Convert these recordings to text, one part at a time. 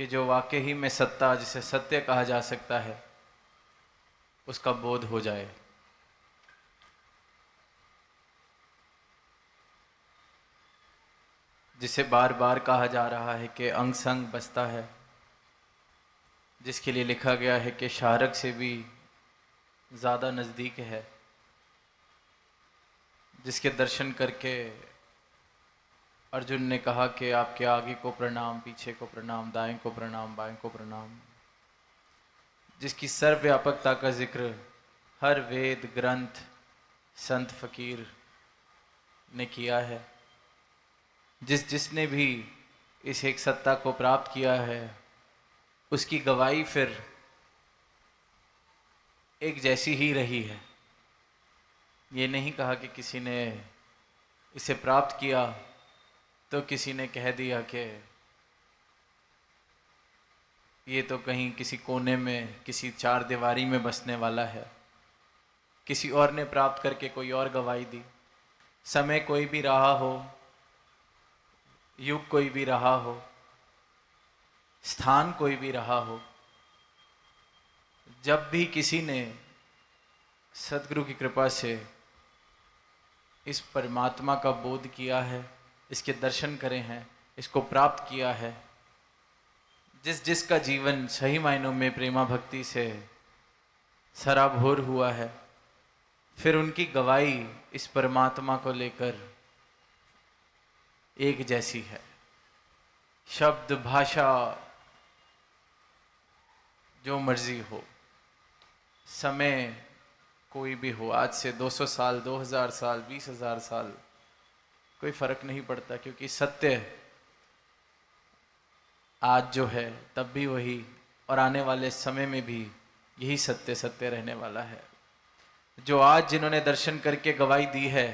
कि जो वाकई ही में सत्ता, जिसे सत्य कहा जा सकता है, उसका बोध हो जाए। जिसे बार बार कहा जा रहा है कि अंग संग बसता है, जिसके लिए लिखा गया है कि शारक से भी ज़्यादा नज़दीक है, जिसके दर्शन करके अर्जुन ने कहा कि आपके आगे को प्रणाम, पीछे को प्रणाम, दाएं को प्रणाम, बाएं को प्रणाम, जिसकी सर्वव्यापकता का जिक्र हर वेद ग्रंथ, संत फकीर ने किया है, जिसने भी इस एक सत्ता को प्राप्त किया है, उसकी गवाही फिर एक जैसी ही रही है। ये नहीं कहा कि किसी ने इसे प्राप्त किया तो किसी ने कह दिया कि ये तो कहीं किसी कोने में, किसी चार दीवारी में बसने वाला है। किसी और ने प्राप्त करके कोई और गवाही दी। समय कोई भी रहा हो, युग कोई भी रहा हो, स्थान कोई भी रहा हो, जब भी किसी ने सदगुरु की कृपा से इस परमात्मा का बोध किया है, इसके दर्शन करे हैं, इसको प्राप्त किया है, जिसका जीवन सही मायनों में प्रेमा भक्ति से सराबोर हुआ है, फिर उनकी गवाही इस परमात्मा को लेकर एक जैसी है। शब्द भाषा जो मर्जी हो, समय कोई भी हो, आज से 200 साल, 2000 साल, 20,000 साल, कोई फर्क नहीं पड़ता, क्योंकि सत्य आज जो है तब भी वही, और आने वाले समय में भी यही सत्य सत्य रहने वाला है। जो आज जिन्होंने दर्शन करके गवाही दी है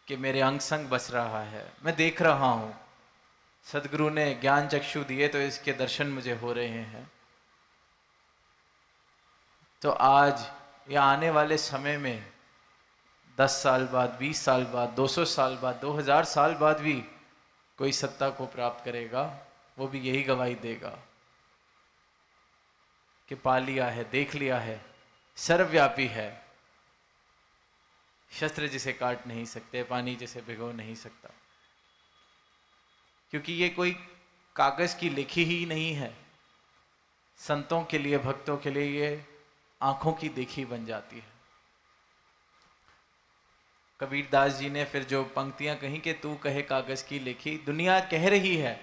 कि मेरे अंग संग बस रहा है, मैं देख रहा हूं, सदगुरु ने ज्ञान चक्षु दिए तो इसके दर्शन मुझे हो रहे हैं, तो आज या आने वाले समय में 10 साल बाद, 20 साल बाद, 200 साल बाद, 2000 साल बाद भी कोई सत्ता को प्राप्त करेगा, वो भी यही गवाही देगा कि पा लिया है, देख लिया है, सर्वव्यापी है, शस्त्र जिसे काट नहीं सकते, पानी जिसे भिगो नहीं सकता, क्योंकि ये कोई कागज की लिखी ही नहीं है। संतों के लिए, भक्तों के लिए ये आंखों की देखी बन जाती है। कबीरदास जी ने फिर जो पंक्तियां कहीं कि तू कहे कागज की लिखी, दुनिया कह रही है